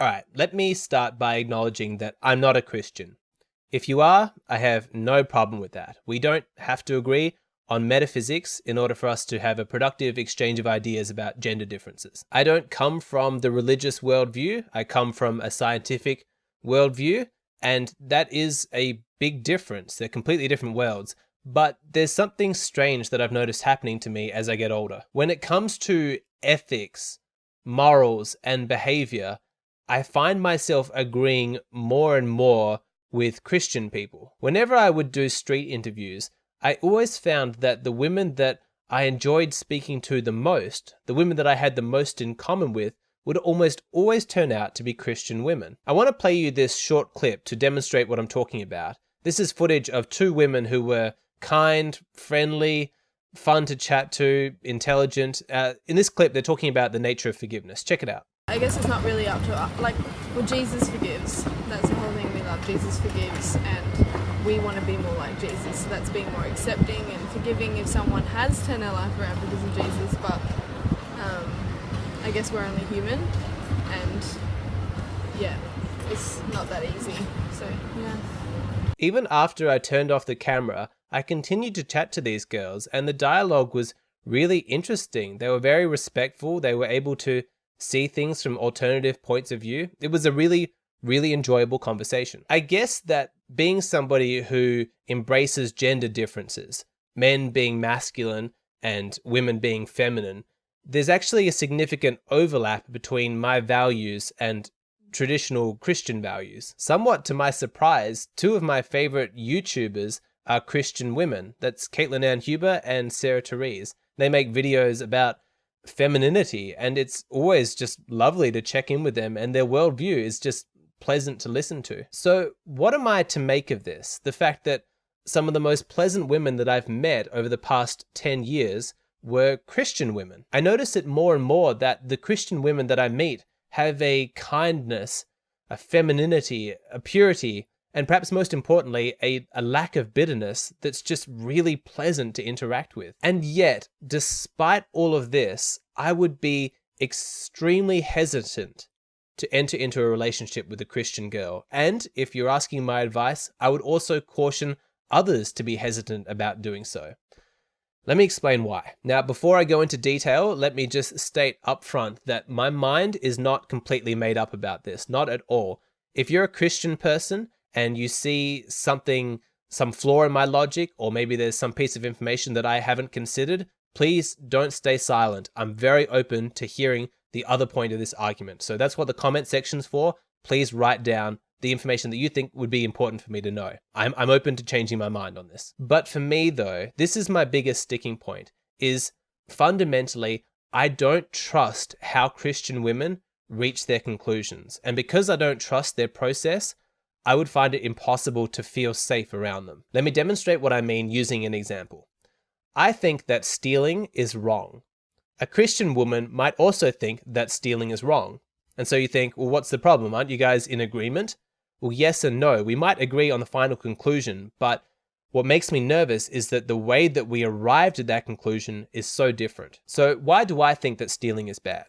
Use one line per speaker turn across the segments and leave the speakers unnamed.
All right, let me start by acknowledging that I'm not a Christian. If you are, I have no problem with that. We don't have to agree on metaphysics in order for us to have a productive exchange of ideas about gender differences. I don't come from the religious worldview. I come from a scientific worldview, and that is a big difference. They're completely different worlds. But there's something strange that I've noticed happening to me as I get older. When it comes to ethics, morals, and behavior, I find myself agreeing more and more with Christian people. Whenever I would do street interviews, I always found that the women that I enjoyed speaking to the most, the women that I had the most in common with, would almost always turn out to be Christian women. I want to play you this short clip to demonstrate what I'm talking about. This is footage of two women who were kind, friendly, fun to chat to, intelligent. In this clip, they're talking about the nature of forgiveness. Check it out.
I guess it's not really up to us. Well, Jesus forgives. That's the whole thing we love. Jesus forgives, and we want to be more like Jesus. So that's being more accepting and forgiving if someone has turned their life around because of Jesus. But I guess we're only human, and yeah, it's not that easy. So yeah.
Even after I turned off the camera, I continued to chat to these girls, and the dialogue was really interesting. They were very respectful. They were able to see things from alternative points of view. It was a really, really enjoyable conversation. I guess that being somebody who embraces gender differences, men being masculine and women being feminine, there's actually a significant overlap between my values and traditional Christian values. Somewhat to my surprise, two of my favorite YouTubers are Christian women. That's Caitlin Ann Huber and Sarah Therese. They make videos about femininity, and it's always just lovely to check in with them, and their worldview is just pleasant to listen to. So what am I to make of this? The fact that some of the most pleasant women that I've met over the past 10 years were Christian women. I notice it more and more that the Christian women that I meet have a kindness, a femininity, a purity, and perhaps most importantly, a lack of bitterness that's just really pleasant to interact with. And yet, despite all of this, I would be extremely hesitant to enter into a relationship with a Christian girl. And if you're asking my advice, I would also caution others to be hesitant about doing so. Let me explain why. Now, before I go into detail, let me just state up front that my mind is not completely made up about this, not at all. If you're a Christian person and you see something, some flaw in my logic, or maybe there's some piece of information that I haven't considered, please don't stay silent. I'm very open to hearing the other point of this argument. So that's what the comment section's for. Please write down the information that you think would be important for me to know. I'm open to changing my mind on this. But for me though, this is my biggest sticking point, is fundamentally, I don't trust how Christian women reach their conclusions. And because I don't trust their process, I would find it impossible to feel safe around them. Let me demonstrate what I mean using an example. I think that stealing is wrong. A Christian woman might also think that stealing is wrong. And so you think, well, what's the problem? Aren't you guys in agreement? Well, yes and no. We might agree on the final conclusion, but what makes me nervous is that the way that we arrived at that conclusion is so different. So why do I think that stealing is bad?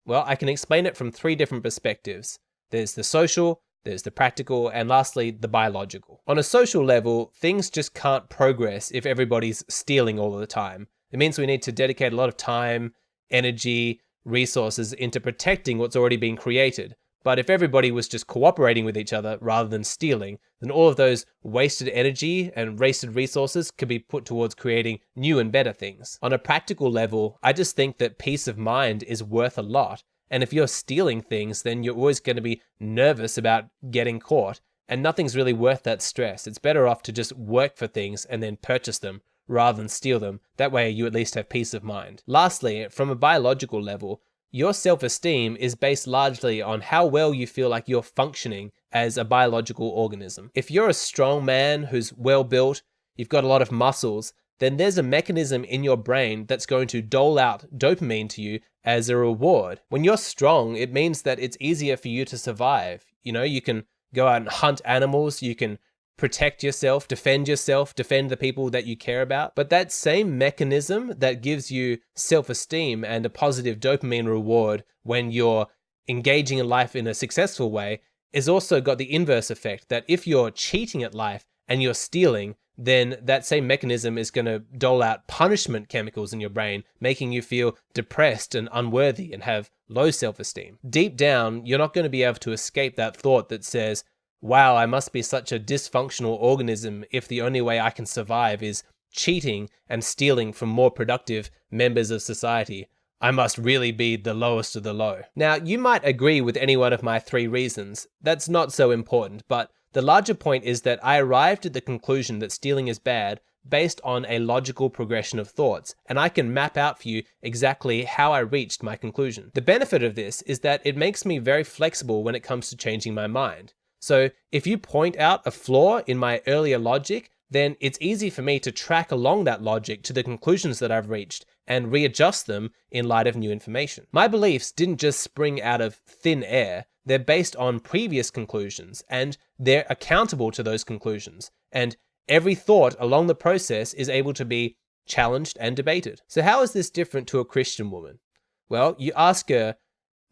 Well, I can explain it from three different perspectives. There's the social, there's the practical, and lastly, the biological. On a social level, things just can't progress if everybody's stealing all of the time. It means we need to dedicate a lot of time, energy, resources into protecting what's already been created. But if everybody was just cooperating with each other rather than stealing, then all of those wasted energy and wasted resources could be put towards creating new and better things. On a practical level, I just think that peace of mind is worth a lot. And if you're stealing things, then you're always going to be nervous about getting caught. And nothing's really worth that stress. It's better off to just work for things and then purchase them rather than steal them. That way you at least have peace of mind. Lastly, from a biological level, your self-esteem is based largely on how well you feel like you're functioning as a biological organism. If you're a strong man who's well built, you've got a lot of muscles, then there's a mechanism in your brain that's going to dole out dopamine to you as a reward. When you're strong, it means that it's easier for you to survive. You know, you can go out and hunt animals, you can protect yourself, defend the people that you care about. But that same mechanism that gives you self-esteem and a positive dopamine reward when you're engaging in life in a successful way is also got the inverse effect that if you're cheating at life and you're stealing, then that same mechanism is going to dole out punishment chemicals in your brain, making you feel depressed and unworthy and have low self-esteem. Deep down, you're not going to be able to escape that thought that says, wow, I must be such a dysfunctional organism if the only way I can survive is cheating and stealing from more productive members of society. I must really be the lowest of the low. Now, you might agree with any one of my 3 reasons. That's not so important, but the larger point is that I arrived at the conclusion that stealing is bad based on a logical progression of thoughts, and I can map out for you exactly how I reached my conclusion. The benefit of this is that it makes me very flexible when it comes to changing my mind. So if you point out a flaw in my earlier logic, then it's easy for me to track along that logic to the conclusions that I've reached and readjust them in light of new information. My beliefs didn't just spring out of thin air. They're based on previous conclusions, and they're accountable to those conclusions. And every thought along the process is able to be challenged and debated. So how is this different to a Christian woman? Well, you ask her,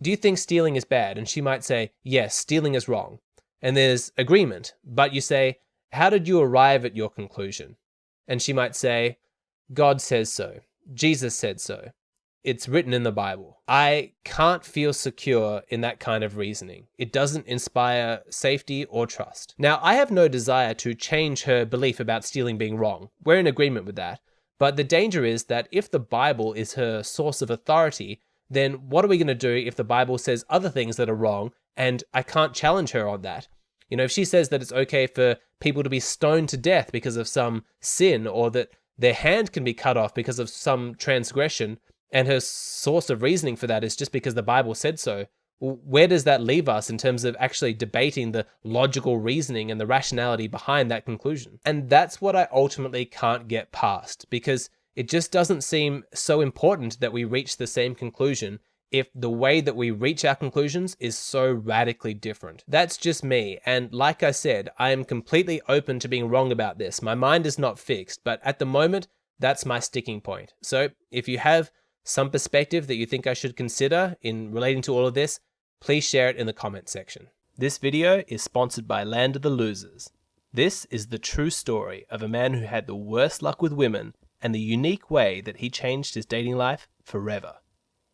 do you think stealing is bad? And she might say, yes, stealing is wrong. And there's agreement. But you say, how did you arrive at your conclusion? And she might say, God says so. Jesus said so. It's written in the Bible. I can't feel secure in that kind of reasoning. It doesn't inspire safety or trust. Now, I have no desire to change her belief about stealing being wrong. We're in agreement with that. But the danger is that if the Bible is her source of authority, then what are we going to do if the Bible says other things that are wrong and I can't challenge her on that? You know, if she says that it's okay for people to be stoned to death because of some sin, or that their hand can be cut off because of some transgression, and her source of reasoning for that is just because the Bible said so, where does that leave us in terms of actually debating the logical reasoning and the rationality behind that conclusion? And that's what I ultimately can't get past, because it just doesn't seem so important that we reach the same conclusion if the way that we reach our conclusions is so radically different. That's just me, and like I said, I am completely open to being wrong about this. My mind is not fixed, but at the moment, that's my sticking point. So if you have some perspective that you think I should consider in relating to all of this, please share it in the comment section. This video is sponsored by Land of the Losers. This is the true story of a man who had the worst luck with women and the unique way that he changed his dating life forever.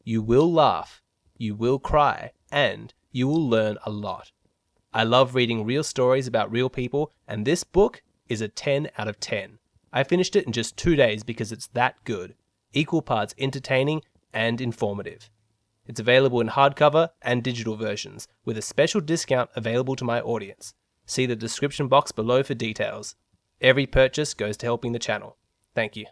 You will laugh, you will cry, and you will learn a lot. I love reading real stories about real people, and this book is a 10 out of 10. I finished it in just 2 days because it's that good. Equal parts entertaining and informative. It's available in hardcover and digital versions, with a special discount available to my audience. See the description box below for details. Every purchase goes to helping the channel. Thank you.